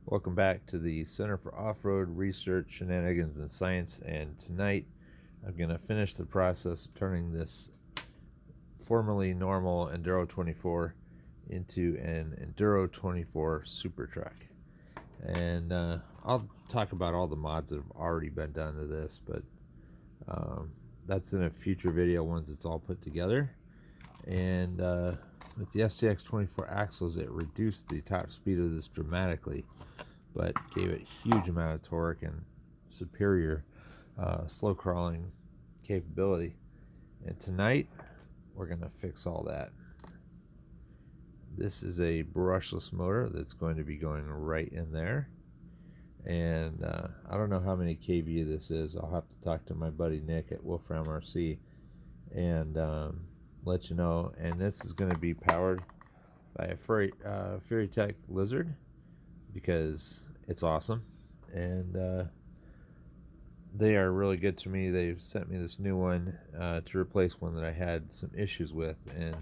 Welcome back to the Center for Off-Road Research, Shenanigans, and Science, and tonight I'm going to finish the process of turning this formerly normal Enduro24 into an Enduro24 Super Truck. And I'll talk about all the mods that have already been done to this, but that's in a future video once it's all put together. And with the SCX24 axles, it reduced the top speed of this dramatically, but gave it huge amount of torque and superior slow crawling capability. And tonight we're going to fix all that. This is a brushless motor that's going to be going right in there. And I don't know how many kV this is. I'll have to talk to my buddy Nick at Wolfram RC and let you know. And this is going to be powered by a Furitek Lizard because it's awesome. And they are really good to me. They've sent me this new one to replace one that I had some issues with, and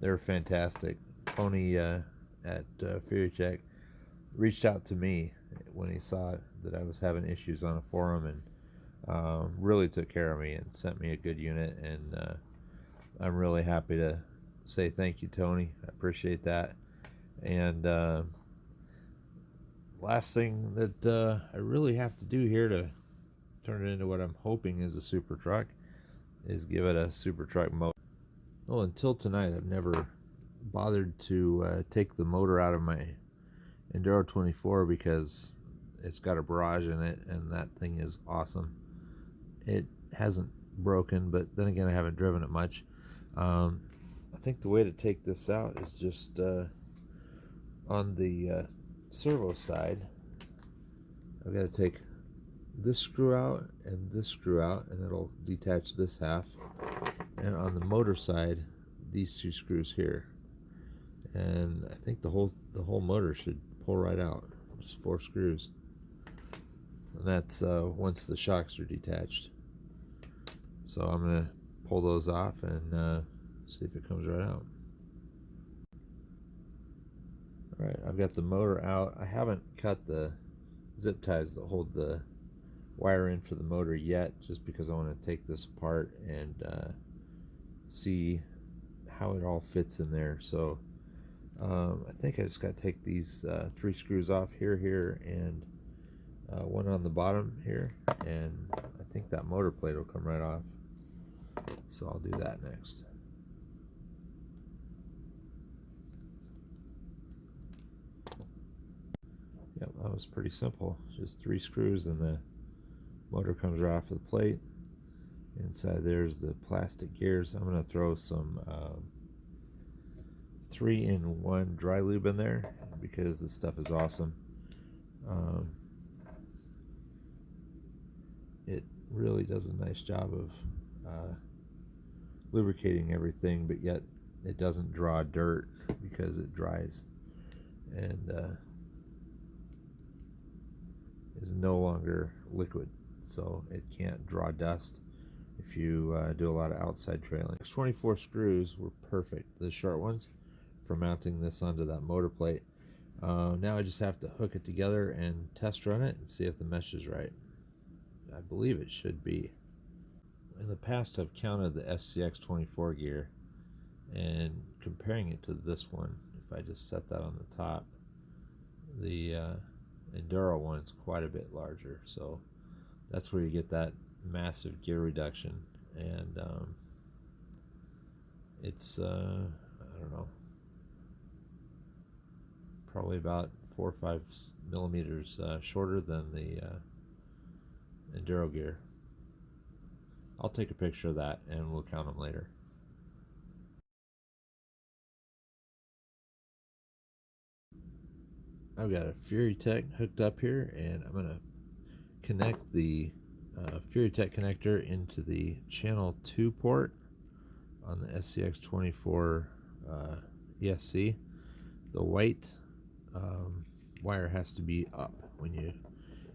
they're fantastic. Tony at Furitek reached out to me when he saw that I was having issues on a forum, and really took care of me and sent me a good unit. And I'm really happy to say thank you, Tony. I appreciate that. And last thing that I really have to do here to turn it into what I'm hoping is a super truck is give it a super truck motor. Well, until tonight, I've never bothered to take the motor out of my Enduro24 because it's got a barrage in it, and that thing is awesome. It hasn't broken, but then again, I haven't driven it much. I think the way to take this out is just on the servo side. I've got to take this screw out and this screw out, and it'll detach this half. And on the motor side, these two screws here. And I think the whole motor should pull right out. Just 4 screws. And that's once the shocks are detached. So I'm gonna pull those off and see if it comes right out. Alright, I've got the motor out. I haven't cut the zip ties that hold the wire in for the motor yet, just because I want to take this apart and see how it all fits in there. So I think I just got to take these 3 screws off here, and one on the bottom here, and I think that motor plate will come right off. So I'll do that next. Yep, that was pretty simple. Just 3 screws and the motor comes right off of the plate. Inside there's the plastic gears. I'm going to throw some 3-in-1 dry lube in there because this stuff is awesome. It really does a nice job of lubricating everything, but yet it doesn't draw dirt because it dries and is no longer liquid, so it can't draw dust if you do a lot of outside trailing. 24 screws were perfect, the short ones, for mounting this onto that motor plate. Now I just have to hook it together and test run it and see if the mesh is right. I believe it should be. In the past, I've counted the SCX24 gear and comparing it to this one. If I just set that on the top, the Enduro one is quite a bit larger, so that's where you get that massive gear reduction. And it's I don't know, probably about 4 or 5 millimeters shorter than the Enduro gear. I'll take a picture of that and we'll count them later. I've got a Furitek hooked up here, and I'm going to connect the Furitek connector into the channel 2 port on the SCX24 ESC. The white wire has to be up when you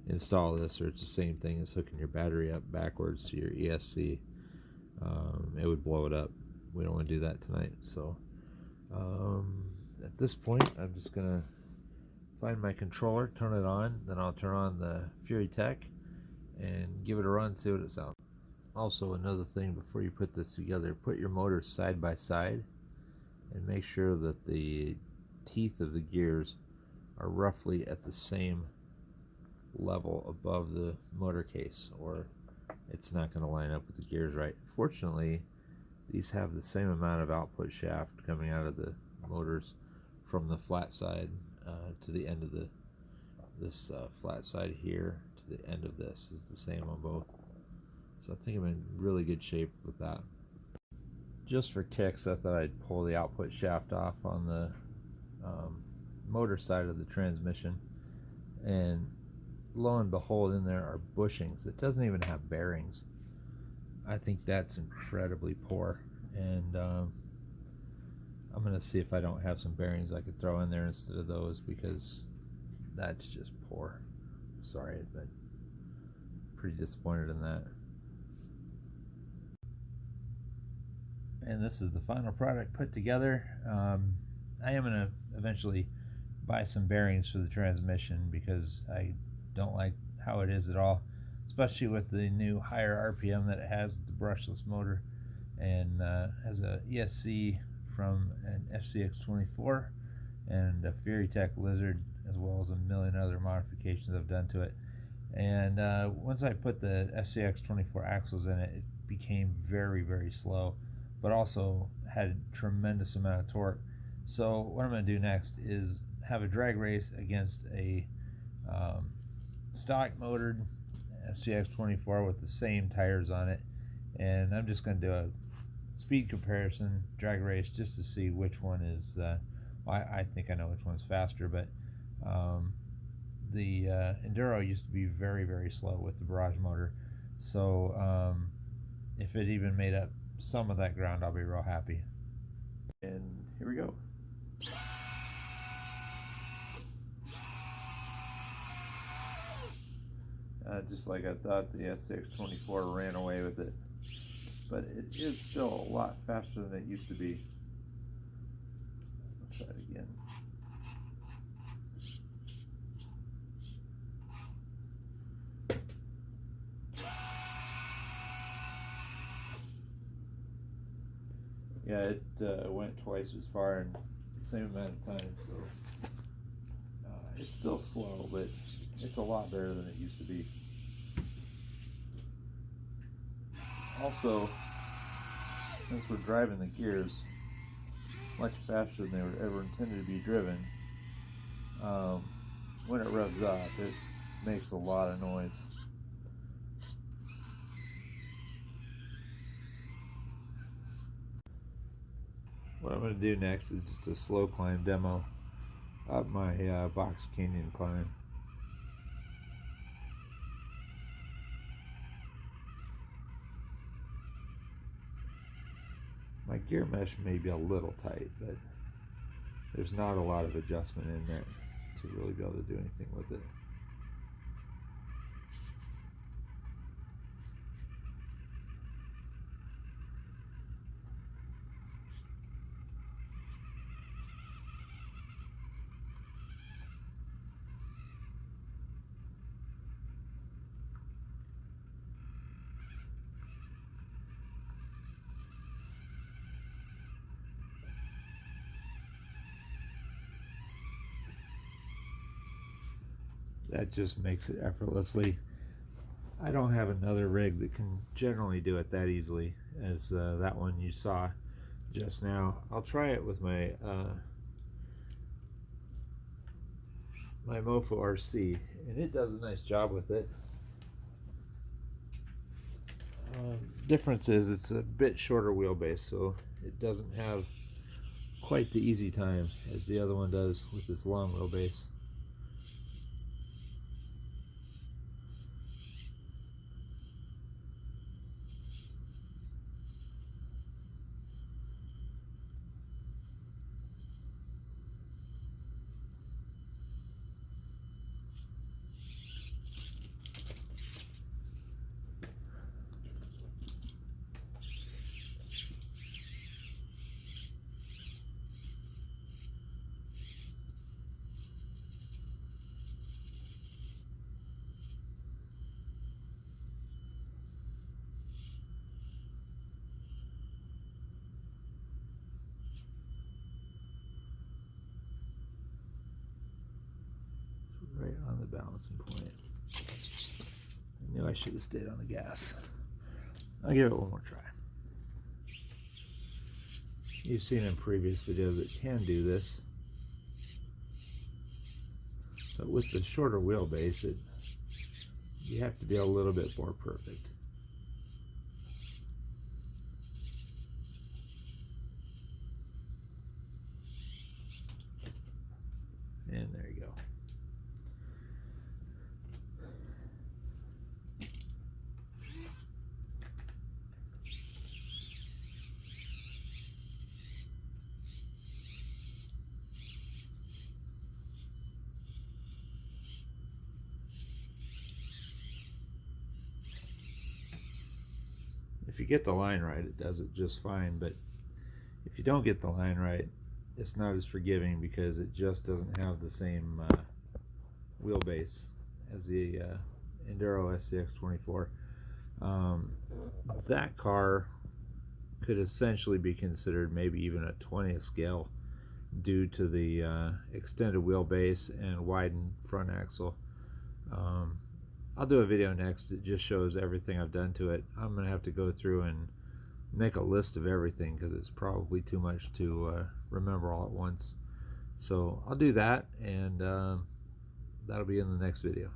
install this, or it's the same thing as hooking your battery up backwards to your ESC. It would blow it up. We don't want to do that tonight. So at this point, I'm just gonna find my controller, turn it on, then I'll turn on the Furitek and give it a run, see what it sounds. Also, another thing before you put this together, put your motors side by side and make sure that the teeth of the gears are roughly at the same level above the motor case, or it's not going to line up with the gears right. Fortunately, these have the same amount of output shaft coming out of the motors from the flat side to the end of this flat side here to the end of this is the same on both. So I think I'm in really good shape with that. Just for kicks, I thought I'd pull the output shaft off on the motor side of the transmission, and lo and behold, in there are bushings. It doesn't even have bearings. I think that's incredibly poor, and I'm going to see if I don't have some bearings I could throw in there instead of those, because that's just poor. Sorry, but pretty disappointed in that. And this is the final product put together. I am going to eventually buy some bearings for the transmission because I don't like how it is at all, especially with the new higher RPM that it has, the brushless motor, and has a ESC from an SCX24 and a Furitek Lizard, as well as a million other modifications I've done to it. And once I put the SCX24 axles in it, it became very, very slow, but also had a tremendous amount of torque. So what I'm going to do next is have a drag race against a stock motored SCX24 with the same tires on it, and I'm just going to do a speed comparison drag race just to see which one is I think I know which one's faster, but the Enduro used to be very, very slow with the barrage motor, so if it even made up some of that ground, I'll be real happy. And here we go. Just like I thought, the SCX24 ran away with it, but it is still a lot faster than it used to be. Let's try it again. Yeah, it went twice as far in the same amount of time, so it's still slow, but it's a lot better than it used to be. Also, since we're driving the gears much faster than they were ever intended to be driven, when it revs up, it makes a lot of noise. What I'm going to do next is just a slow climb demo up my Box Canyon climb. My gear mesh may be a little tight, but there's not a lot of adjustment in there to really be able to do anything with it. That just makes it effortlessly. I don't have another rig that can generally do it that easily as that one you saw just now. I'll try it with my my Wolfram RC, and it does a nice job with it. Difference is it's a bit shorter wheelbase, so it doesn't have quite the easy time as the other one does with its long wheelbase. right on the balancing point. I knew I should have stayed on the gas. I'll give it one more try. You've seen in previous videos it can do this, but with the shorter wheelbase, you have to be a little bit more perfect. And there you go. If you get the line right, it does it just fine, but if you don't get the line right, it's not as forgiving because it just doesn't have the same wheelbase as the Enduro SCX24. That car could essentially be considered maybe even a 20th scale due to the extended wheelbase and widened front axle. I'll do a video next that just shows everything I've done to it. I'm going to have to go through and make a list of everything because it's probably too much to remember all at once. So I'll do that, and that'll be in the next video.